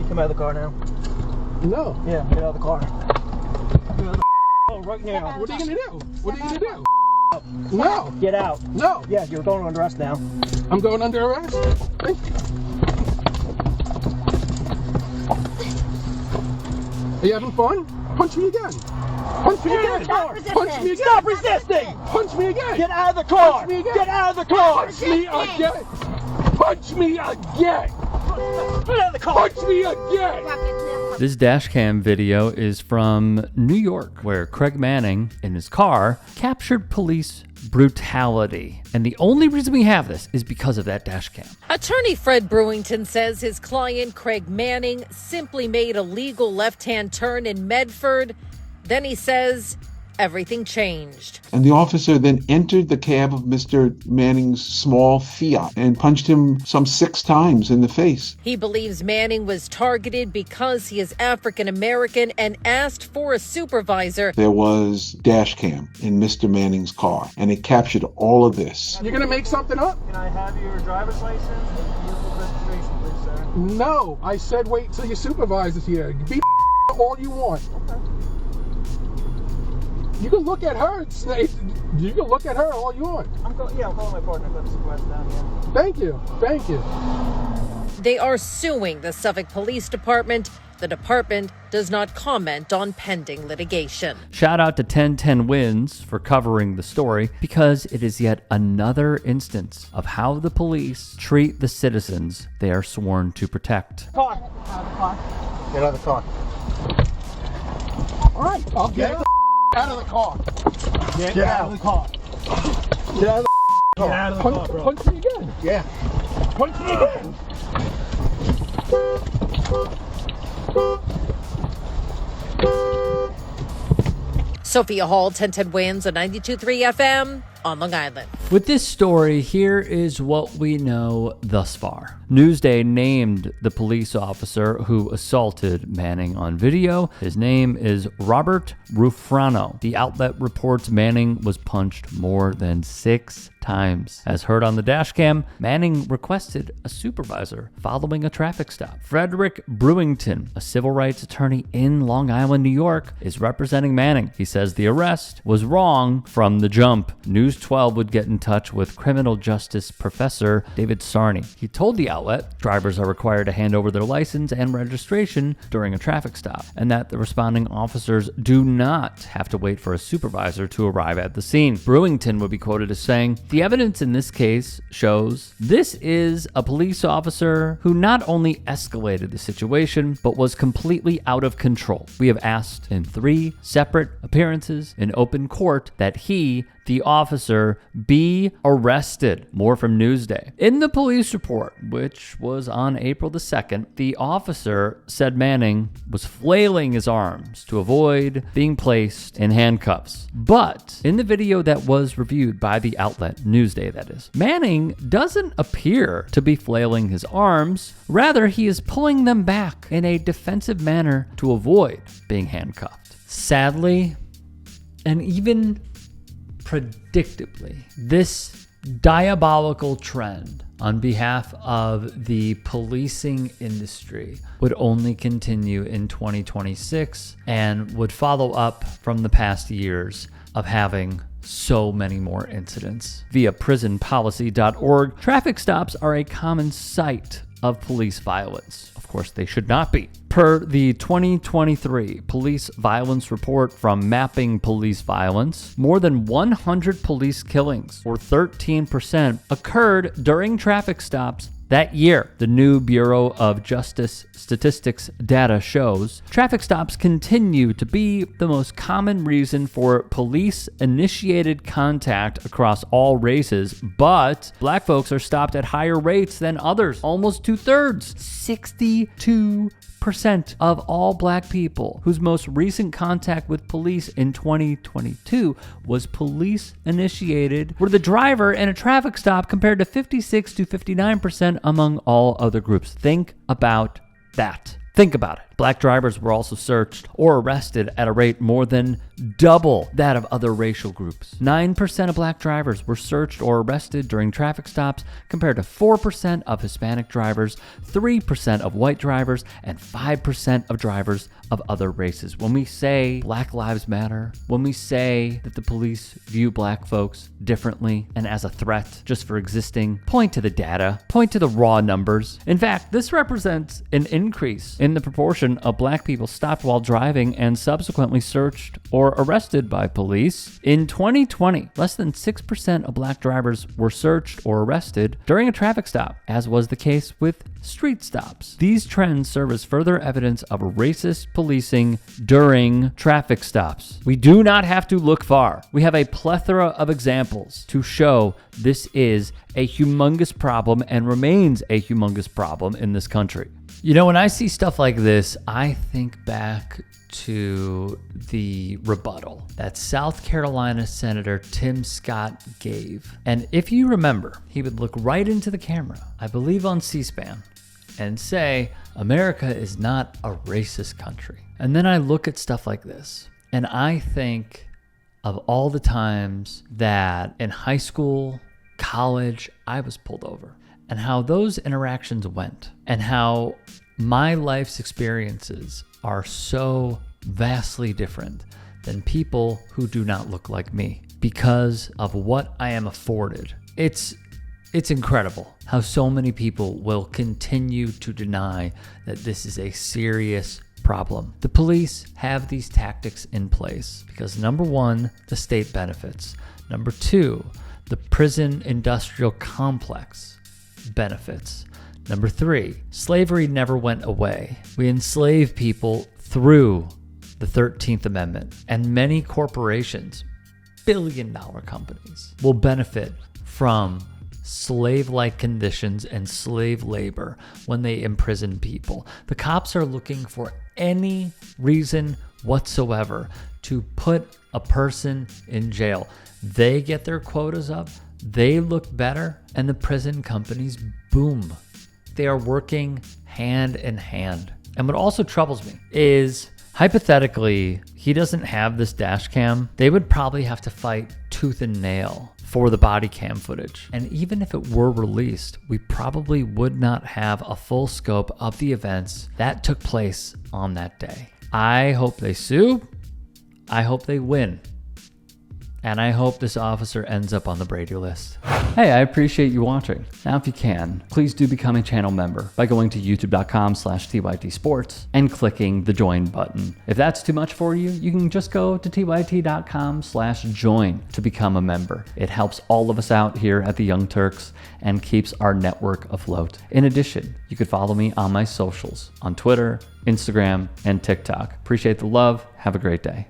Come out of the car now. No. Yeah, get out of the car. Get out of the right now. What are you gonna do? What are you gonna do? No. Get out. No. Yeah, you're going under arrest now. I'm going under arrest? Thank you. Are you having fun? Punch me again. Punch me again. Punch me again. Stop resisting. Punch me again. Get out of the car. Punch me again. Get out of the car. Punch me again. Punch me again. Get out of the car. Punch me again. This dash cam video is from New York, where Craig Manning, in his car, captured police brutality. And the only reason we have this is because of that dash cam. Attorney Fred Brewington says his client, Craig Manning, simply made a legal left-hand turn in Medford. Then he says everything changed. And the officer then entered the cab of Mr. Manning's small Fiat and punched him some 6 times in the face. He believes Manning was targeted because he is African American and asked for a supervisor. There was dash cam in Mr. Manning's car, and it captured all of this. You're gonna make something up? Can I have your driver's license and vehicle registration, please, sir? No, I said wait till your supervisor's here. Be all you want. Okay. You can look at her. You can look at her all you want. I'm calling my partner. Got the supervisor down here. Thank you. Thank you. They are suing the Suffolk Police Department. The department does not comment on pending litigation. Shout out to 1010 Wins for covering the story, because it is yet another instance of how the police treat the citizens they are sworn to protect. Car. Out of the car. Get out of the car. All right, I'll get out of the car. Get out of the car. Get out of the car. Get out of the car, bro. Punch me again. Yeah. Punch me again. Sophia Hall, 1010 Wins on 92.3 FM on Long Island. With this story, here is what we know thus far. Newsday named the police officer who assaulted Manning on video. His name is Robert Rufrano. The outlet reports Manning was punched more than 6 times. As heard on the dash cam, Manning requested a supervisor following a traffic stop. Frederick Brewington, a civil rights attorney in Long Island, New York, is representing Manning. He says the arrest was wrong from the jump. News 12 would get in touch with criminal justice professor David Sarney. He told the outlet drivers are required to hand over their license and registration during a traffic stop, and that the responding officers do not have to wait for a supervisor to arrive at the scene. Brewington would be quoted as saying, "The evidence in this case shows this is a police officer who not only escalated the situation, but was completely out of control. We have asked in 3 separate appearances in open court that he, the officer, be arrested." More from Newsday. In the police report, which was on April the 2nd, the officer said Manning was flailing his arms to avoid being placed in handcuffs. But in the video that was reviewed by the outlet, Newsday that is, Manning doesn't appear to be flailing his arms. Rather, he is pulling them back in a defensive manner to avoid being handcuffed. Sadly, and even predictably, this diabolical trend on behalf of the policing industry would only continue in 2026 and would follow up from the past years of having so many more incidents. Via prisonpolicy.org, traffic stops are a common sight of police violence. Of course, they should not be. Per the 2023 police violence report from Mapping Police Violence, more than 100 police killings, or 13%, occurred during traffic stops that year. The new Bureau of Justice Statistics data shows traffic stops continue to be the most common reason for police-initiated contact across all races, but black folks are stopped at higher rates than others, almost 2/3, 62% of all black people whose most recent contact with police in 2022 was police initiated were the driver in a traffic stop, compared to 56 to 59% among all other groups. Think about that. Think about it. Black drivers were also searched or arrested at a rate more than double that of other racial groups. 9% of black drivers were searched or arrested during traffic stops compared to 4% of Hispanic drivers, 3% of white drivers, and 5% of drivers of other races. When we say Black Lives Matter, when we say that the police view black folks differently and as a threat just for existing, point to the data, point to the raw numbers. In fact, this represents an increase in the proportion of black people stopped while driving and subsequently searched or arrested by police. In 2020, less than 6% of black drivers were searched or arrested during a traffic stop, as was the case with street stops. These trends serve as further evidence of racist policing during traffic stops. We do not have to look far. We have a plethora of examples to show this is a humongous problem and remains a humongous problem in this country. You know, when I see stuff like this, I think back to the rebuttal that South Carolina Senator Tim Scott gave. And if you remember, he would look right into the camera, I believe on C-SPAN, and say, America is not a racist country. And then I look at stuff like this, and I think of all the times that in high school, college, I was pulled over, and how those interactions went, and how my life's experiences are so vastly different than people who do not look like me because of what I am afforded. It's incredible how so many people will continue to deny that this is a serious problem. The police have these tactics in place because, number one, the state benefits. Number two, the prison industrial complex benefits. Number three, slavery never went away. We enslave people through the 13th Amendment, and many corporations, billion-dollar companies, will benefit from slave-like conditions and slave labor when they imprison people. The cops are looking for any reason whatsoever to put a person in jail. They get their quotas up, they look better, and the prison companies boom. They are working hand in hand. And what also troubles me is, hypothetically, he doesn't have this dash cam. They would probably have to fight tooth and nail for the body cam footage. And even if it were released, we probably would not have a full scope of the events that took place on that day. I hope they sue. I hope they win. And I hope this officer ends up on the Brady list. Hey, I appreciate you watching. Now, if you can, please do become a channel member by going to youtube.com/TYTSports and clicking the join button. If that's too much for you, you can just go to tyt.com/join to become a member. It helps all of us out here at the Young Turks and keeps our network afloat. In addition, you could follow me on my socials on Twitter, Instagram, and TikTok. Appreciate the love. Have a great day.